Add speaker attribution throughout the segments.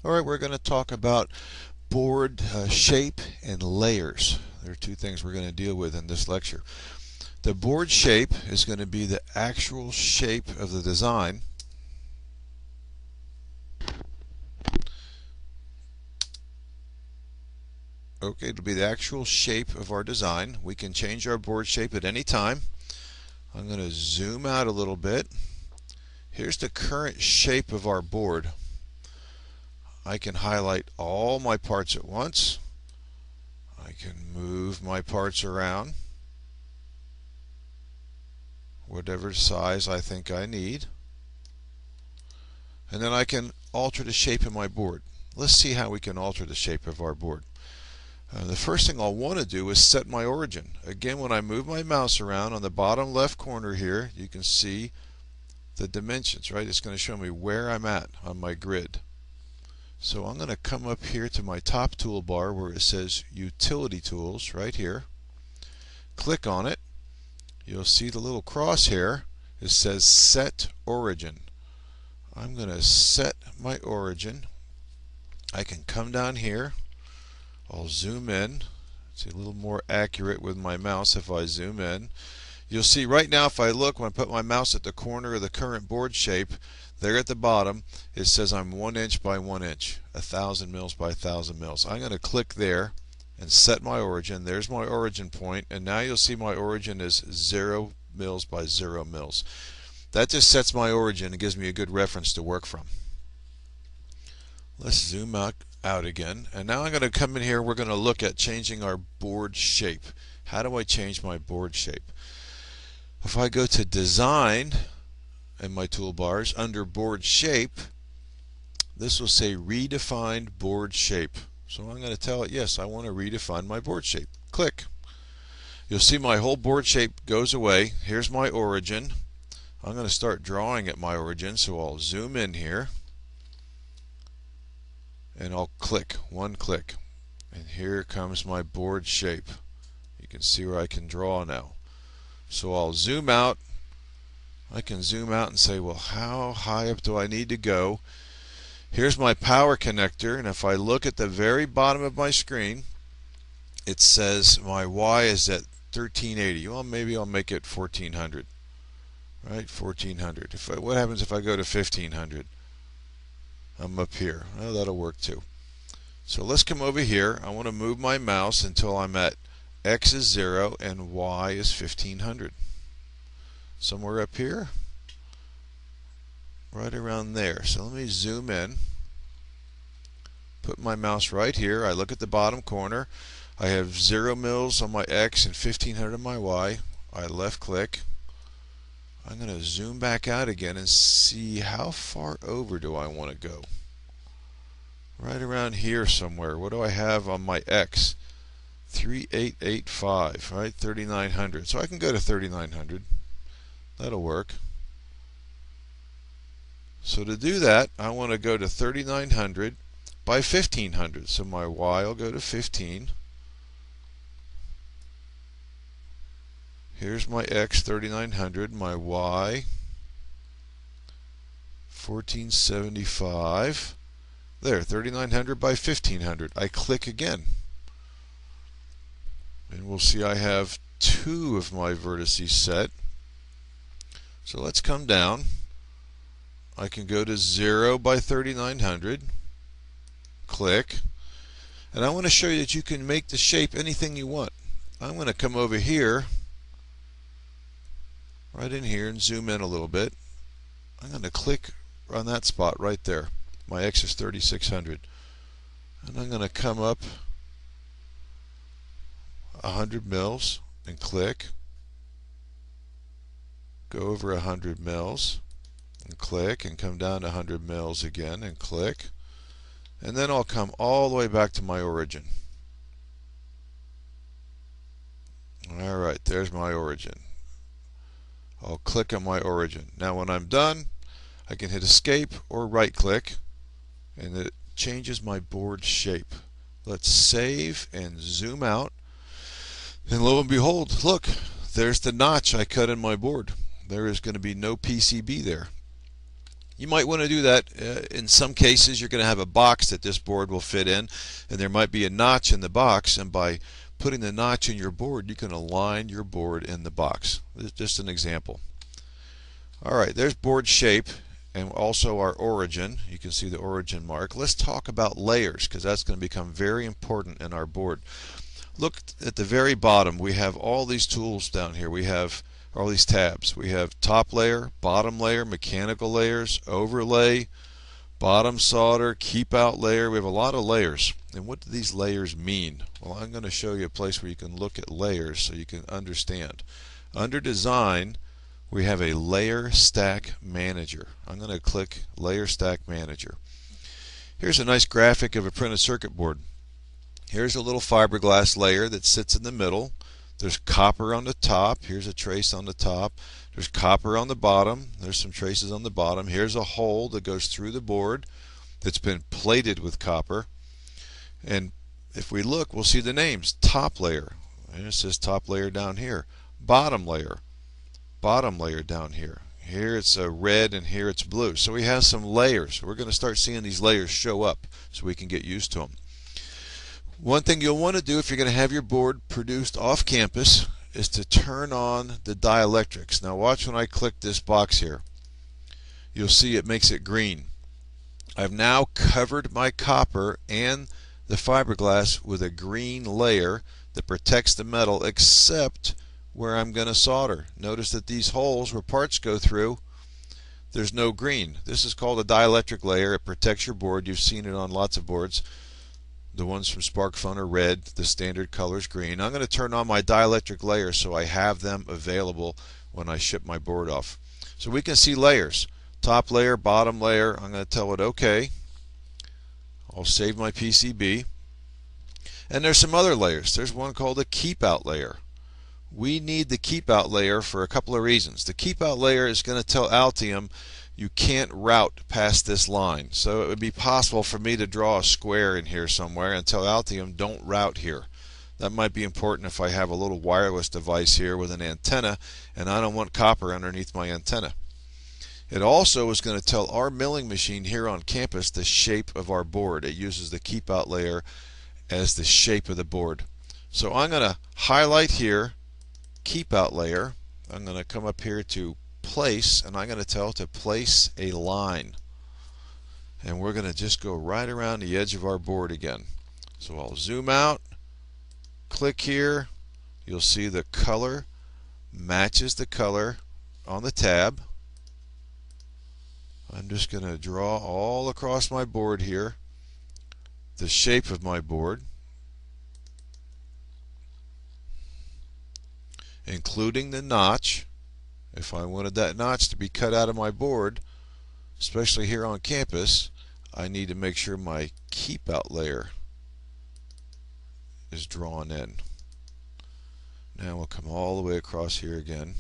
Speaker 1: Alright, we're going to talk about board shape and layers. There are two things we're going to deal with in this lecture. The board shape is going to be the actual shape of the design. Okay, it'll be the actual shape of our design. We can change our board shape at any time. I'm going to zoom out a little bit. Here's the current shape of our board. I can highlight all my parts at once. I can move my parts around, whatever size I think I need. And then I can alter the shape of my board. Let's see how we can alter the shape of our board. The first thing I'll want to do is set my origin. Again, when I move my mouse around on the bottom left corner here, you can see the dimensions, right? It's going to show me where I'm at on my grid. So I'm going to come up here to my top toolbar where it says Utility Tools right here. Click on it. You'll see the little crosshair. It says Set Origin. I'm going to set my origin. I can come down here. I'll zoom in. It's a little more accurate with my mouse if I zoom in. You'll see right now if I look, when I put my mouse at the corner of the current board shape, there at the bottom it says I'm 1 inch by 1 inch, 1,000 mils by 1,000 mils. I'm going to click there and set my origin. There's my origin point, and now you'll see my origin is 0 mils by 0 mils. That just sets my origin and gives me a good reference to work from. Let's zoom out again, and now I'm going to come in here. We're going to look at changing our board shape. How do I change my board shape? If I go to Design in my toolbars, under Board Shape, this will say Redefined Board Shape. So I'm going to tell it, yes, I want to redefine my board shape. Click. You'll see my whole board shape goes away. Here's my origin. I'm going to start drawing at my origin, so I'll zoom in here and I'll click, one click, and here comes my board shape. You can see where I can draw now. So I'll zoom out. I can zoom out and say, well, how high up do I need to go? Here's my power connector, and if I look at the very bottom of my screen, it says my Y is at 1380. Well, maybe I'll make it 1400. Right, 1400. What happens if I go to 1500? I'm up here. Well, that'll work too. So let's come over here. I want to move my mouse until I'm at X is 0 and Y is 1500. Somewhere up here, right around there. So let me zoom in, put my mouse right here. I look at the bottom corner. I have 0 mils on my X and 1500 on my Y. I left click. I'm going to zoom back out again and see how far over do I want to go. Right around here somewhere. What do I have on my X? 3885, right? 3900. So I can go to 3900. That'll work. So to do that, I want to go to 3900 by 1500. So my Y will go to 15. Here's my X, 3900, my Y, 1475. There, 3900 by 1500. I click again. And we'll see I have 2 of my vertices set. So let's come down. I can go to 0 by 3900. Click. And I want to show you that you can make the shape anything you want. I'm going to come over here, right in here, and zoom in a little bit. I'm going to click on that spot right there. My X is 3600. And I'm going to come up 100 mils and click. Go over 100 mils and click, and come down to 100 mils again and click. And then I'll come all the way back to my origin. Alright, there's my origin. I'll click on my origin. Now when I'm done, I can hit escape or right click, and it changes my board shape. Let's save and zoom out, and lo and behold, look, there's the notch I cut in my board. There is going to be no PCB there. You might want to do that. In some cases, you're going to have a box that this board will fit in, and there might be a notch in the box, and by putting the notch in your board, you can align your board in the box. This is just an example. Alright, there's board shape and also our origin. You can see the origin mark. Let's talk about layers, because that's going to become very important in our board. Look at the very bottom. We have all these tools down here. We have all these tabs. We have top layer, bottom layer, mechanical layers, overlay, bottom solder, keep out layer. We have a lot of layers. And what do these layers mean? Well, I'm going to show you a place where you can look at layers so you can understand. Under design, we have a layer stack manager. I'm going to click layer stack manager. Here's a nice graphic of a printed circuit board. Here's a little fiberglass layer that sits in the middle. There's copper on the top. Here's a trace on the top. There's copper on the bottom. There's some traces on the bottom. Here's a hole that goes through the board that's been plated with copper. And if we look, we'll see the names. Top layer. And it says top layer down here. Bottom layer. Bottom layer down here. Here it's a red and here it's blue. So we have some layers. We're going to start seeing these layers show up so we can get used to them. One thing you'll want to do if you're going to have your board produced off campus is to turn on the dielectrics. Now watch when I click this box here. You'll see it makes it green. I've now covered my copper and the fiberglass with a green layer that protects the metal except where I'm going to solder. Notice that these holes where parts go through, there's no green. This is called a dielectric layer. It protects your board. You've seen it on lots of boards. The ones from SparkFun are red. The standard color is green. I'm going to turn on my dielectric layer so I have them available when I ship my board off. So we can see layers. Top layer, bottom layer. I'm going to tell it OK. I'll save my PCB. And there's some other layers. There's one called a keep out layer. We need the keep out layer for a couple of reasons. The keep out layer is going to tell Altium you can't route past this line. So it would be possible for me to draw a square in here somewhere and tell Altium don't route here. That might be important if I have a little wireless device here with an antenna and I don't want copper underneath my antenna. It also is going to tell our milling machine here on campus the shape of our board. It uses the keep out layer as the shape of the board. So I'm going to highlight here, keep out layer. I'm going to come up here to place, and I'm going to tell it to place a line. And we're going to just go right around the edge of our board again. So I'll zoom out, click here. You'll see the color matches the color on the tab. I'm just going to draw all across my board here the shape of my board, including the notch. If I wanted that notch to be cut out of my board, especially here on campus, I need to make sure my keep out layer is drawn in. Now we'll come all the way across here again.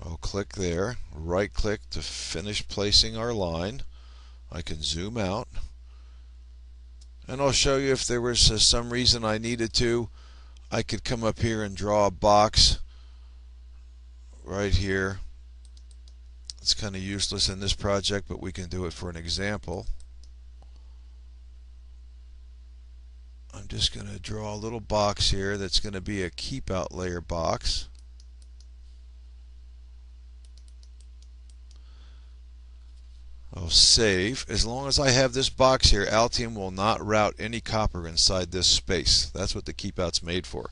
Speaker 1: I'll click there, right click to finish placing our line. I can zoom out, and I'll show you if there was some reason I needed to. I could come up here and draw a box right here. It's kind of useless in this project, but we can do it for an example. I'm just going to draw a little box here that's going to be a keep out layer box. I'll save. As long as I have this box here, Altium will not route any copper inside this space. That's what the keep out's made for.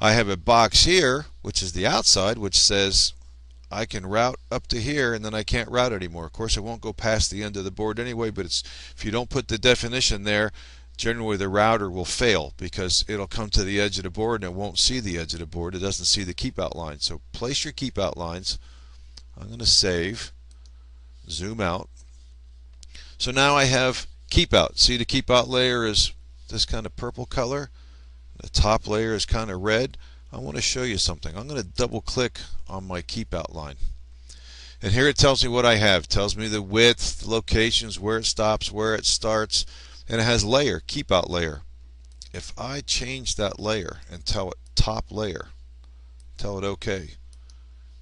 Speaker 1: I have a box here, which is the outside, which says I can route up to here and then I can't route anymore. Of course, it won't go past the end of the board anyway, but if you don't put the definition there, generally the router will fail because it'll come to the edge of the board and it won't see the edge of the board. It doesn't see the keep out line. So place your keep out lines. I'm going to save, zoom out. So now I have keep out. See, the keep out layer is this kind of purple color. The top layer is kind of red. I want to show you something. I'm going to double click on my keep out line. And here it tells me what I have. It tells me the width, the locations, where it stops, where it starts, and it has layer, keep out layer. If I change that layer and tell it top layer, tell it OK,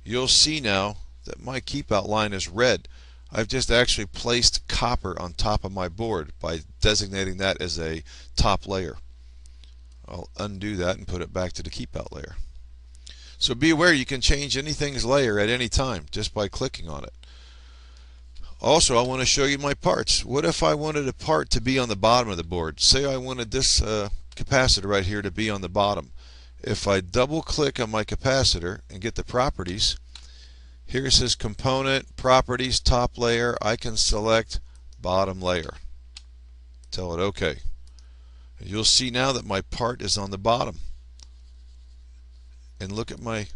Speaker 1: you'll see now that my keep out line is red. I've just actually placed copper on top of my board by designating that as a top layer. I'll undo that and put it back to the keep out layer. So be aware you can change anything's layer at any time just by clicking on it. Also, I want to show you my parts. What if I wanted a part to be on the bottom of the board? Say I wanted this capacitor right here to be on the bottom. If I double click on my capacitor and get the properties, here it says component, properties, top layer. I can select bottom layer. Tell it OK. And you'll see now that my part is on the bottom. And look at my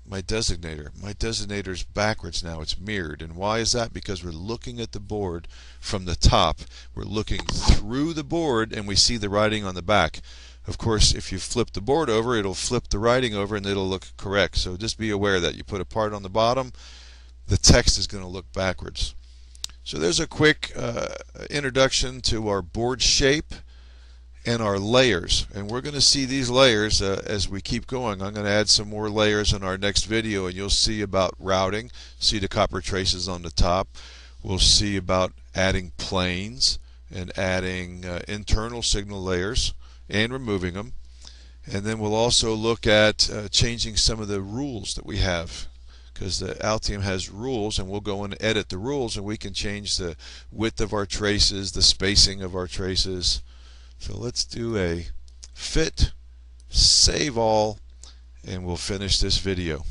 Speaker 1: designator. My designator is backwards now. It's mirrored. And why is that? Because we're looking at the board from the top. We're looking through the board and we see the writing on the back. Of course, if you flip the board over, it'll flip the writing over and it'll look correct. So just be aware that you put a part on the bottom, the text is going to look backwards. So there's a quick introduction to our board shape and our layers, and we're going to see these layers as we keep going. I'm going to add some more layers in our next video, and you'll see about routing, see the copper traces on the top. We'll see about adding planes and adding internal signal layers and removing them, and then we'll also look at changing some of the rules that we have, because the Altium has rules, and we'll go and edit the rules, and we can change the width of our traces, the spacing of our traces. So let's do a fit, save all, and we'll finish this video.